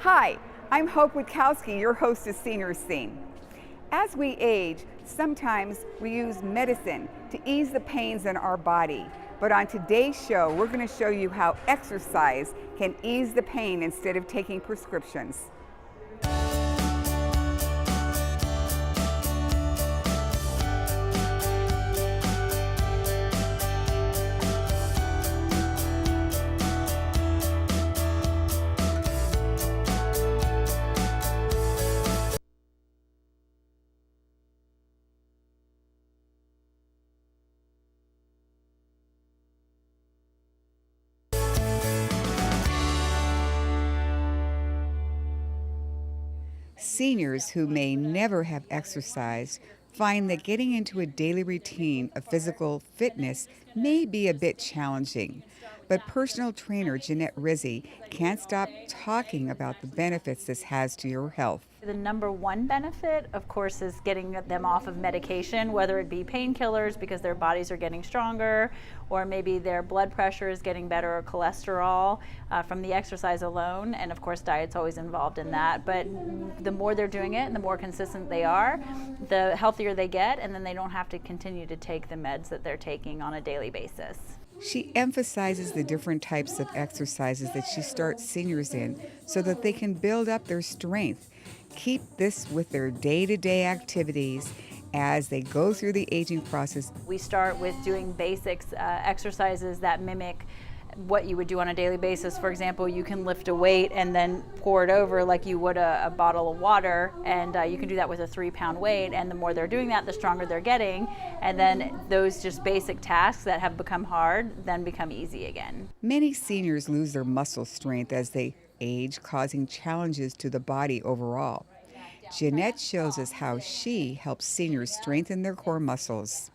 Hi, I'm Hope Witkowski, your host of Senior Scene. As we age, sometimes we use medicine to ease the pains in our body. But on today's show, we're going to show you how exercise can ease the pain instead of taking prescriptions. Seniors who may never have exercised find that getting into a daily routine of physical fitness may be a bit challenging. But personal trainer Jeanette Rizzi can't stop talking about the benefits this has to your health. The number one benefit, of course, is getting them off of medication, whether it be painkillers because their bodies are getting stronger, or maybe their blood pressure is getting better, or cholesterol from the exercise alone. And of course, diet's always involved in that. But the more they're doing it and the more consistent they are, the healthier they get, and then they don't have to continue to take the meds that they're taking on a daily basis. She emphasizes the different types of exercises that she starts seniors in so that they can build up their strength. Keep this with their day-to-day activities as they go through the aging process. We start with doing basics, exercises that mimic what you would do on a daily basis. For example, you can lift a weight and then pour it over like you would a bottle of water, and you can do that with a 3-pound weight, and the more they're doing that, the stronger they're getting, and then those just basic tasks that have become hard then become easy again. Many seniors lose their muscle strength as they age, causing challenges to the body overall. Jeanette shows us how she helps seniors strengthen their core muscles.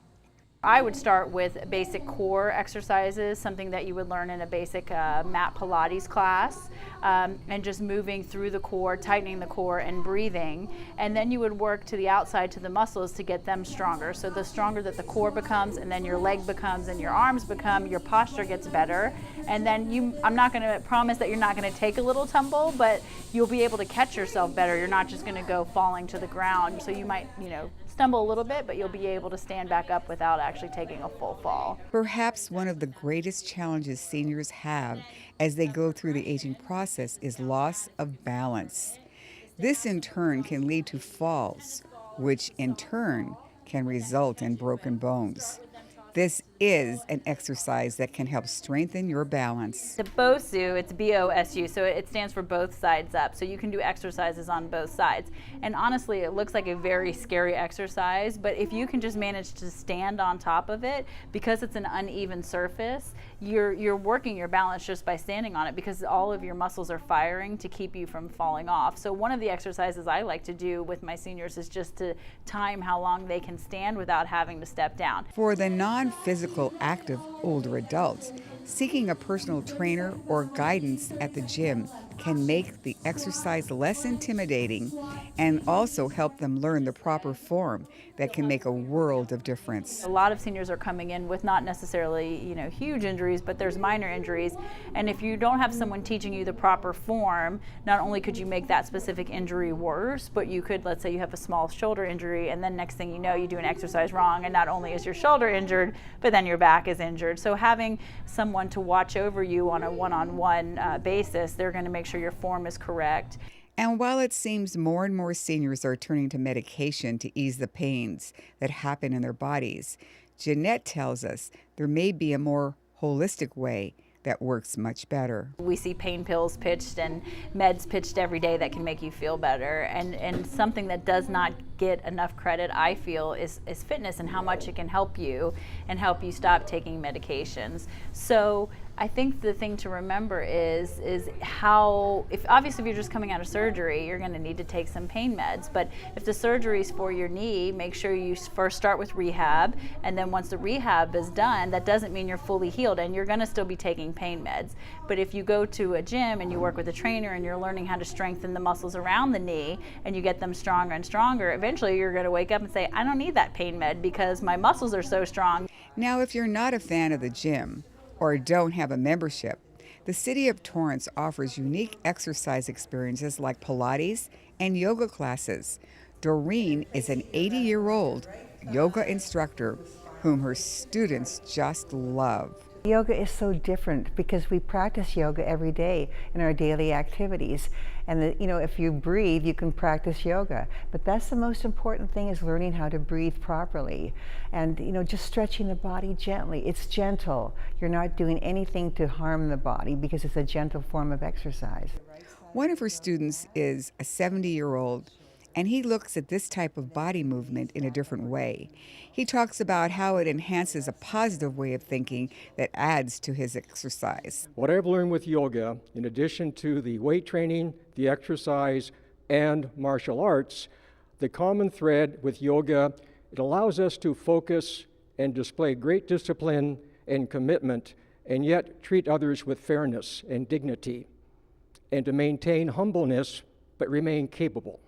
I would start with basic core exercises, something that you would learn in a basic mat Pilates class, and just moving through the core, tightening the core, and breathing. And then you would work to the outside, to the muscles, to get them stronger. So the stronger that the core becomes, and then your leg becomes, and your arms become, your posture gets better. And then I'm not going to promise that you're not going to take a little tumble, but you'll be able to catch yourself better. You're not just going to go falling to the ground. So you might, stumble a little bit, but you'll be able to stand back up without actually taking a full fall. Perhaps one of the greatest challenges seniors have as they go through the aging process is loss of balance. This in turn can lead to falls, which in turn can result in broken bones. This is an exercise that can help strengthen your balance. The BOSU, it's B-O-S-U, so it stands for both sides up. So you can do exercises on both sides. And honestly, it looks like a very scary exercise, but if you can just manage to stand on top of it, because it's an uneven surface, you're working your balance just by standing on it, because all of your muscles are firing to keep you from falling off. So one of the exercises I like to do with my seniors is just to time how long they can stand without having to step down. For the non-physical active older adults, seeking a personal trainer or guidance at the gym can make the exercise less intimidating and also help them learn the proper form that can make a world of difference. A lot of seniors are coming in with not necessarily, huge injuries, but there's minor injuries. And if you don't have someone teaching you the proper form, not only could you make that specific injury worse, but you could, let's say you have a small shoulder injury, and then next thing you know, you do an exercise wrong, and not only is your shoulder injured, but then your back is injured. So having someone to watch over you on a one-on-one basis, they're going to make sure your form is correct. And while it seems more and more seniors are turning to medication to ease the pains that happen in their bodies, Jeanette tells us there may be a more holistic way that works much better. We see pain pills pitched and meds pitched every day that can make you feel better. And something that does not get enough credit, I feel, is fitness and how much it can help you and help you stop taking medications. So I think the thing to remember is how, obviously if you're just coming out of surgery, you're going to need to take some pain meds. But if the surgery is for your knee, make sure you first start with rehab, and then once the rehab is done, that doesn't mean you're fully healed, and you're going to still be taking pain meds. But if you go to a gym and you work with a trainer and you're learning how to strengthen the muscles around the knee, and you get them stronger and stronger, eventually you're going to wake up and say, I don't need that pain med because my muscles are so strong. Now, if you're not a fan of the gym or don't have a membership, The city of Torrance offers unique exercise experiences like Pilates and yoga classes. Doreen is an 80-year-old yoga instructor whom her students just love. Yoga is so different because we practice yoga every day in our daily activities. And if you breathe, you can practice yoga. But that's the most important thing, is learning how to breathe properly. And just stretching the body gently. It's gentle. You're not doing anything to harm the body because it's a gentle form of exercise. One of her students is a 70-year-old, and he looks at this type of body movement in a different way. He talks about how it enhances a positive way of thinking that adds to his exercise. What I've learned with yoga, in addition to the weight training, the exercise, and martial arts, the common thread with yoga, it allows us to focus and display great discipline and commitment, and yet treat others with fairness and dignity, and to maintain humbleness but remain capable.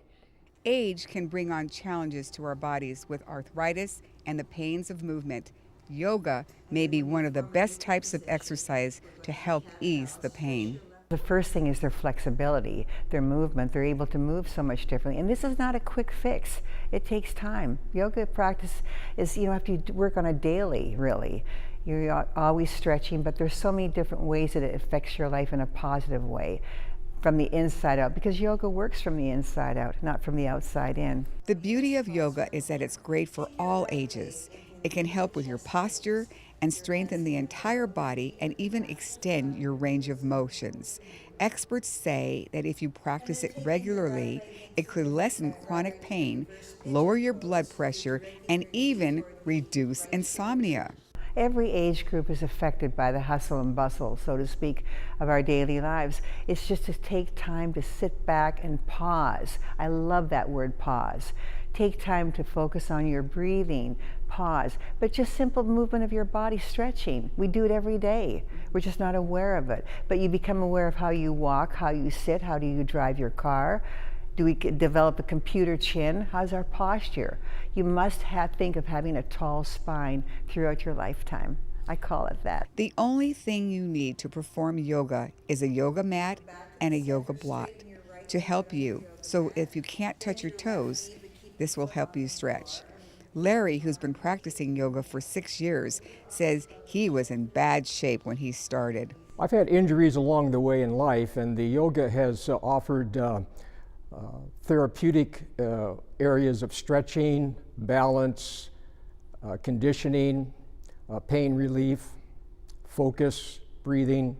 Age can bring on challenges to our bodies with arthritis and the pains of movement. Yoga may be one of the best types of exercise to help ease the pain. The first thing is their flexibility, their movement. They're able to move so much differently. And this is not a quick fix. It takes time. Yoga practice is, you have to work on a daily, really. You're always stretching, but there's so many different ways that it affects your life in a positive way, from the inside out, because yoga works from the inside out, not from the outside in. The beauty of yoga is that it's great for all ages. It can help with your posture and strengthen the entire body and even extend your range of motions. Experts say that if you practice it regularly, it could lessen chronic pain, lower your blood pressure, and even reduce insomnia. Every age group is affected by the hustle and bustle, so to speak, of our daily lives. It's just to take time to sit back and pause. I love that word, pause. Take time to focus on your breathing, pause, but just simple movement of your body, stretching. We do it every day. We're just not aware of it. But you become aware of how you walk, how you sit, how do you drive your car. Do we develop a computer chin? How's our posture? You must think of having a tall spine throughout your lifetime. I call it that. The only thing you need to perform yoga is a yoga mat and a yoga block to help you. So if you can't touch your toes, this will help you stretch. Larry, who's been practicing yoga for 6 years, says he was in bad shape when he started. I've had injuries along the way in life, and the yoga has offered therapeutic areas of stretching, balance, conditioning, pain relief, focus, breathing.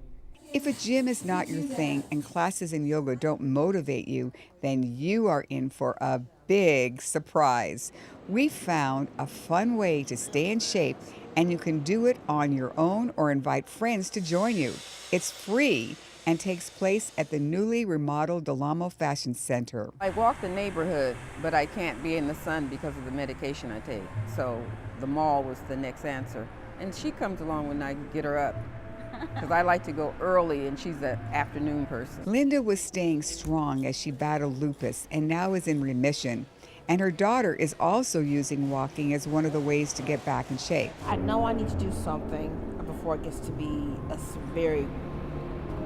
If a gym is not your thing and classes in yoga don't motivate you, then you are in for a big surprise. We found a fun way to stay in shape, and you can do it on your own or invite friends to join you. It's free and takes place at the newly remodeled Del Amo Fashion Center. I walk the neighborhood, but I can't be in the sun because of the medication I take. So the mall was the next answer. And she comes along when I get her up, because I like to go early and she's an afternoon person. Linda was staying strong as she battled lupus and now is in remission. And her daughter is also using walking as one of the ways to get back in shape. I know I need to do something before it gets to be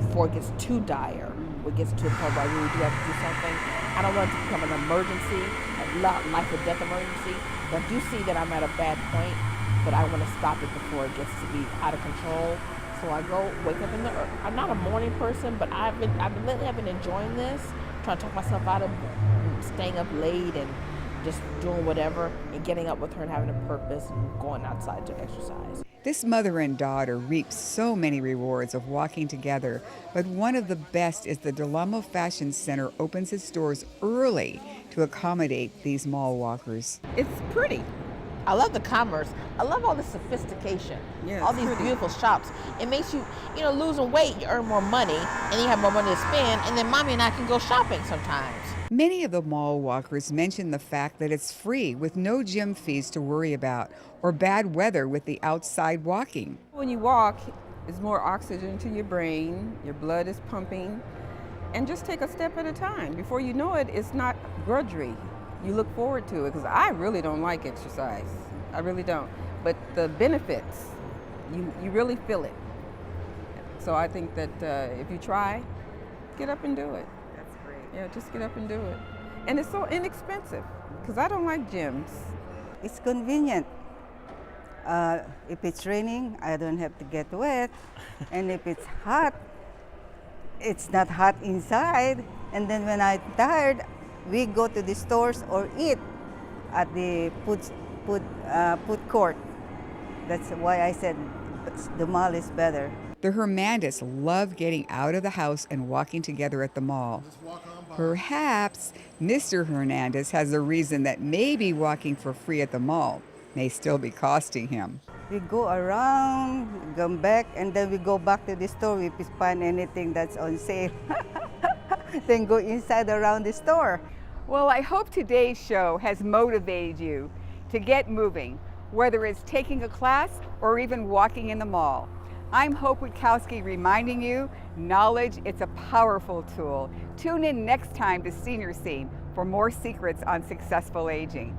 before it gets too dire, or it gets to a point where I really do have to do something. I don't want it to become an emergency, a life or death emergency, but I do see that I'm at a bad point, but I want to stop it before it gets to be out of control. So I go wake up I'm not a morning person, but I've been enjoying this, trying to talk myself out of staying up late and just doing whatever and getting up with her and having a purpose and going outside to exercise. This mother and daughter reap so many rewards of walking together, but one of the best is the Del Amo Fashion Center opens its doors early to accommodate these mall walkers. It's pretty. I love the commerce. I love all the sophistication. Yeah, all these beautiful shops. It makes you, losing weight, you earn more money, and you have more money to spend, and then mommy and I can go shopping sometimes. Many of the mall walkers mention the fact that it's free with no gym fees to worry about or bad weather with the outside walking. When you walk, there's more oxygen to your brain, your blood is pumping, and just take a step at a time. Before you know it, it's not grudgery. You look forward to it, because I really don't like exercise. I really don't. But the benefits, you really feel it. So I think that if you try, get up and do it. That's great. Yeah, just get up and do it. And it's so inexpensive because I don't like gyms. It's convenient. If it's raining, I don't have to get wet. And if it's hot, it's not hot inside. And then when I'm tired, we go to the stores or eat at the food court. That's why I said the mall is better. The Hernandez love getting out of the house and walking together at the mall. Perhaps Mr. Hernandez has a reason that maybe walking for free at the mall may still be costing him. We go around, come back, and then we go back to the store if we find anything that's on sale. Then go inside around the store. Well, I hope today's show has motivated you to get moving, whether it's taking a class or even walking in the mall. I'm Hope Witkowski reminding you, knowledge, it's a powerful tool. Tune in next time to Senior Scene for more secrets on successful aging.